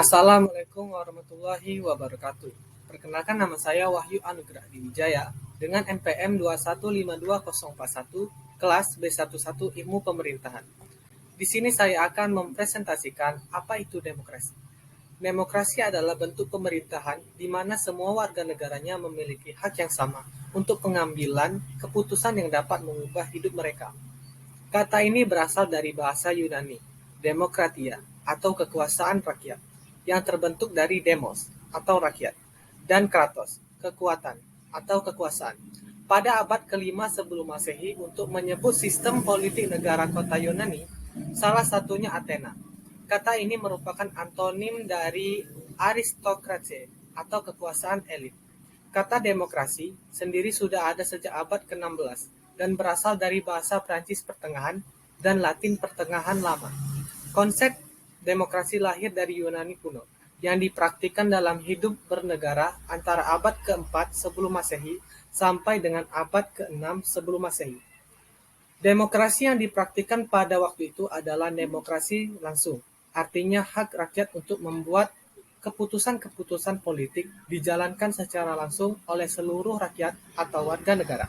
Assalamualaikum warahmatullahi wabarakatuh. Perkenalkan nama saya Wahyu Anugrah Diwijaya dengan NPM 2152041 kelas B11 Ilmu Pemerintahan. Di sini saya akan mempresentasikan apa itu demokrasi. Demokrasi adalah bentuk pemerintahan di mana semua warga negaranya memiliki hak yang sama untuk pengambilan keputusan yang dapat mengubah hidup mereka. Kata ini berasal dari bahasa Yunani, demokratia, atau kekuasaan rakyat, yang terbentuk dari demos, atau rakyat, dan kratos, kekuatan, atau kekuasaan. Pada abad kelima sebelum Masehi untuk menyebut sistem politik negara kota Yunani, salah satunya Athena. Kata ini merupakan antonim dari aristokrasi, atau kekuasaan elit. Kata demokrasi sendiri sudah ada sejak abad ke-16 dan berasal dari bahasa Prancis pertengahan dan Latin pertengahan lama. Konsep demokrasi lahir dari Yunani kuno yang dipraktikkan dalam hidup bernegara antara abad ke-4 sebelum Masehi sampai dengan abad ke-6 sebelum Masehi. Demokrasi yang dipraktikkan pada waktu itu adalah demokrasi langsung, artinya hak rakyat untuk membuat keputusan-keputusan politik dijalankan secara langsung oleh seluruh rakyat atau warga negara.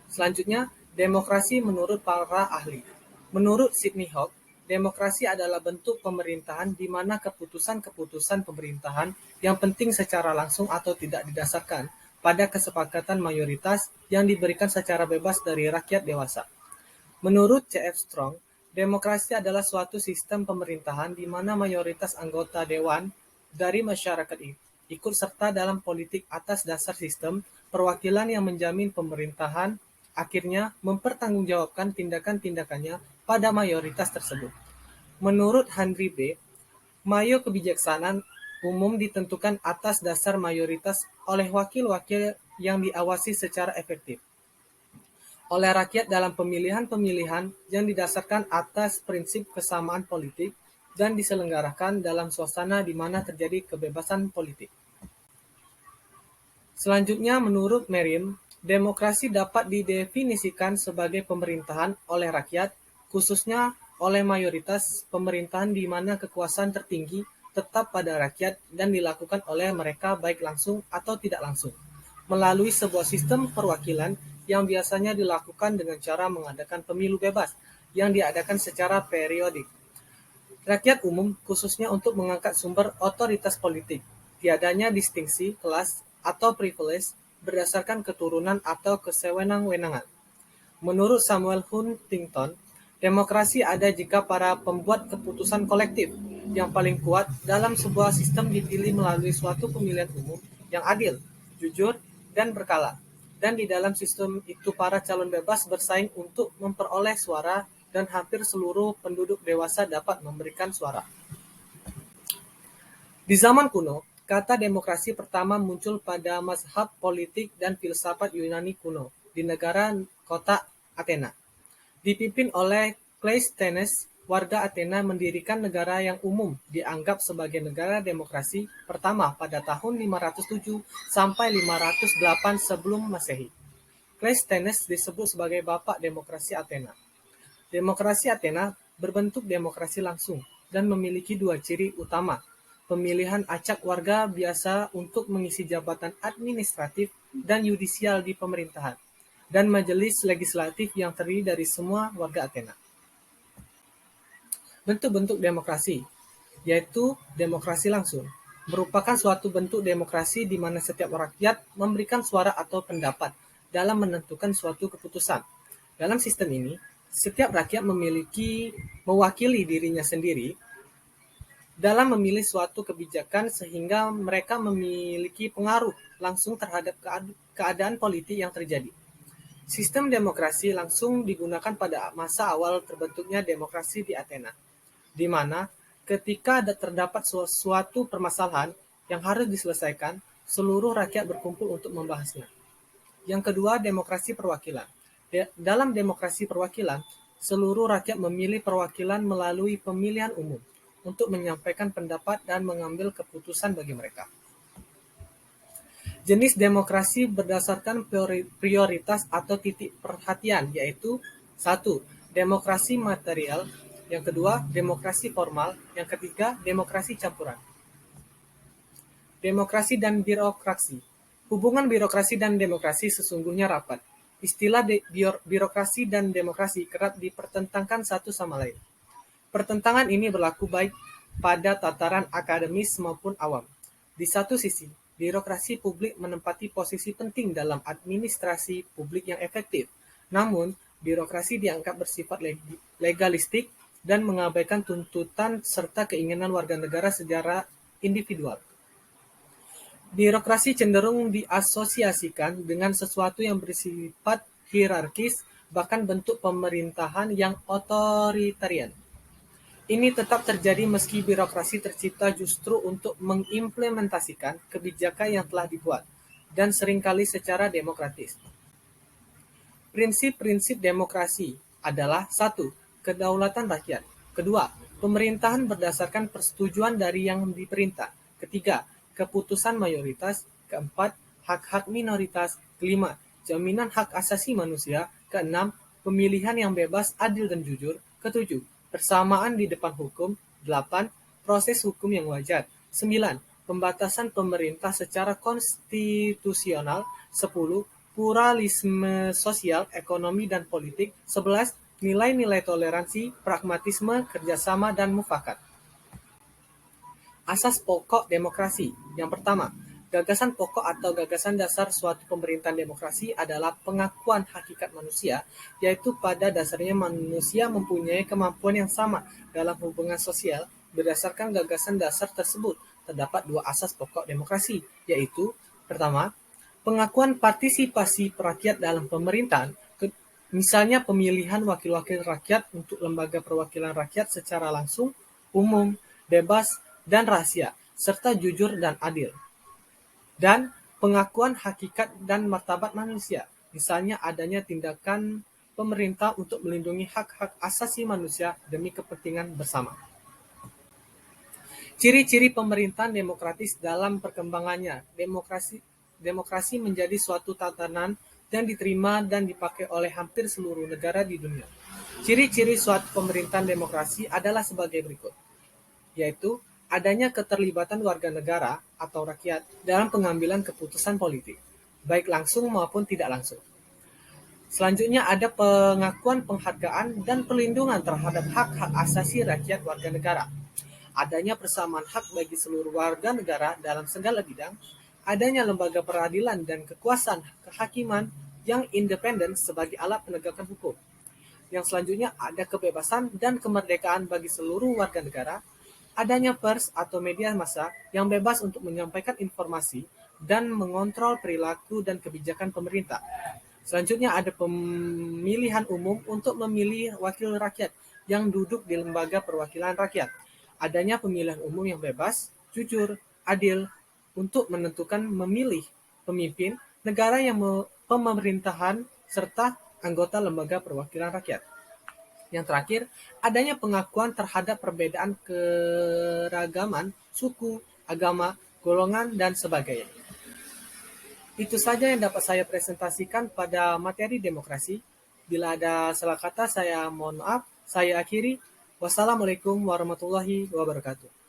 Selanjutnya, demokrasi menurut para ahli. Menurut Sidney Hock, demokrasi adalah bentuk pemerintahan di mana keputusan-keputusan pemerintahan yang penting secara langsung atau tidak didasarkan pada kesepakatan mayoritas yang diberikan secara bebas dari rakyat dewasa. Menurut C.F. Strong, demokrasi adalah suatu sistem pemerintahan di mana mayoritas anggota dewan dari masyarakat ikut serta dalam politik atas dasar sistem perwakilan yang menjamin pemerintahan akhirnya mempertanggungjawabkan tindakan-tindakannya pada mayoritas tersebut. Menurut Henry B., mayo kebijaksanaan umum ditentukan atas dasar mayoritas oleh wakil-wakil yang diawasi secara efektif oleh rakyat dalam pemilihan-pemilihan yang didasarkan atas prinsip kesamaan politik dan diselenggarakan dalam suasana di mana terjadi kebebasan politik. Selanjutnya, menurut Merriam, demokrasi dapat didefinisikan sebagai pemerintahan oleh rakyat, khususnya oleh mayoritas pemerintahan di mana kekuasaan tertinggi tetap pada rakyat dan dilakukan oleh mereka baik langsung atau tidak langsung, melalui sebuah sistem perwakilan yang biasanya dilakukan dengan cara mengadakan pemilu bebas yang diadakan secara periodik. Rakyat umum khususnya untuk mengangkat sumber otoritas politik, tiadanya distingsi kelas atau privilege berdasarkan keturunan atau kesewenang-wenangan. Menurut Samuel Huntington, demokrasi ada jika para pembuat keputusan kolektif yang paling kuat dalam sebuah sistem dipilih melalui suatu pemilihan umum yang adil, jujur, dan berkala. Dan di dalam sistem itu para calon bebas bersaing untuk memperoleh suara dan hampir seluruh penduduk dewasa dapat memberikan suara. Di zaman kuno, kata demokrasi pertama muncul pada mazhab politik dan filsafat Yunani kuno di negara kota Athena. Dipimpin oleh Cleisthenes, warga Athena mendirikan negara yang umum dianggap sebagai negara demokrasi pertama pada tahun 507 sampai 508 sebelum Masehi. Cleisthenes disebut sebagai bapak demokrasi Athena. Demokrasi Athena berbentuk demokrasi langsung dan memiliki dua ciri utama. Pemilihan acak warga biasa untuk mengisi jabatan administratif dan yudisial di pemerintahan, dan majelis legislatif yang terdiri dari semua warga Athena. Bentuk-bentuk demokrasi, yaitu demokrasi langsung, merupakan suatu bentuk demokrasi di mana setiap rakyat memberikan suara atau pendapat dalam menentukan suatu keputusan. Dalam sistem ini, setiap rakyat mewakili dirinya sendiri dalam memilih suatu kebijakan sehingga mereka memiliki pengaruh langsung terhadap keadaan politik yang terjadi. Sistem demokrasi langsung digunakan pada masa awal terbentuknya demokrasi di Athena, di mana ketika terdapat suatu permasalahan yang harus diselesaikan, seluruh rakyat berkumpul untuk membahasnya. Yang kedua, demokrasi perwakilan. Dalam demokrasi perwakilan, seluruh rakyat memilih perwakilan melalui pemilihan umum untuk menyampaikan pendapat dan mengambil keputusan bagi mereka. Jenis demokrasi berdasarkan prioritas atau titik perhatian, yaitu 1. Demokrasi material, Yang kedua, demokrasi formal. Yang ketiga, demokrasi campuran. Demokrasi dan birokrasi. Hubungan birokrasi dan demokrasi sesungguhnya rapat. Istilah birokrasi dan demokrasi kerap dipertentangkan satu sama lain. Pertentangan ini berlaku baik pada tataran akademis maupun awam. Di satu sisi, birokrasi publik menempati posisi penting dalam administrasi publik yang efektif. Namun, birokrasi dianggap bersifat legalistik dan mengabaikan tuntutan serta keinginan warga negara secara individual. Birokrasi cenderung diasosiasikan dengan sesuatu yang bersifat hierarkis, bahkan bentuk pemerintahan yang otoritarian. Ini tetap terjadi meski birokrasi tercipta justru untuk mengimplementasikan kebijakan yang telah dibuat, dan seringkali secara demokratis. Prinsip-prinsip demokrasi adalah 1. Kedaulatan rakyat. Kedua, pemerintahan berdasarkan persetujuan dari yang diperintah. Ketiga, keputusan mayoritas. Keempat, hak-hak minoritas. Kelima, jaminan hak asasi manusia. Keenam, pemilihan yang bebas, adil, dan jujur. Ketujuh, persamaan di depan hukum. 8. Proses hukum yang wajar. 9. Pembatasan pemerintah secara konstitusional. 10. Pluralisme sosial, ekonomi, dan politik. 11. Nilai-nilai toleransi, pragmatisme, kerjasama, dan mufakat. Asas pokok demokrasi. Yang pertama, gagasan pokok atau gagasan dasar suatu pemerintahan demokrasi adalah pengakuan hakikat manusia, yaitu pada dasarnya manusia mempunyai kemampuan yang sama dalam hubungan sosial. Berdasarkan gagasan dasar tersebut, terdapat dua asas pokok demokrasi, yaitu pertama, pengakuan partisipasi rakyat dalam pemerintahan, misalnya pemilihan wakil-wakil rakyat untuk lembaga perwakilan rakyat secara langsung, umum, bebas, dan rahasia, serta jujur dan adil. Dan pengakuan hakikat dan martabat manusia, misalnya adanya tindakan pemerintah untuk melindungi hak-hak asasi manusia demi kepentingan bersama. Ciri-ciri pemerintahan demokratis dalam perkembangannya. Demokrasi menjadi suatu tatanan yang diterima dan dipakai oleh hampir seluruh negara di dunia. Ciri-ciri suatu pemerintahan demokrasi adalah sebagai berikut, yaitu adanya keterlibatan warga negara atau rakyat dalam pengambilan keputusan politik, baik langsung maupun tidak langsung. Selanjutnya ada pengakuan, penghargaan, dan perlindungan terhadap hak-hak asasi rakyat warga negara. Adanya persamaan hak bagi seluruh warga negara dalam segala bidang, adanya lembaga peradilan dan kekuasaan kehakiman yang independen sebagai alat penegakan hukum. Yang selanjutnya ada kebebasan dan kemerdekaan bagi seluruh warga negara, adanya pers atau media massa yang bebas untuk menyampaikan informasi dan mengontrol perilaku dan kebijakan pemerintah. Selanjutnya ada pemilihan umum untuk memilih wakil rakyat yang duduk di lembaga perwakilan rakyat. Adanya pemilihan umum yang bebas, jujur, adil untuk menentukan memilih pemimpin negara yang pemerintahan serta anggota lembaga perwakilan rakyat. Yang terakhir, adanya pengakuan terhadap perbedaan keragaman, suku, agama, golongan, dan sebagainya. Itu saja yang dapat saya presentasikan pada materi demokrasi. Bila ada salah kata, saya mohon maaf. Saya akhiri. Wassalamualaikum warahmatullahi wabarakatuh.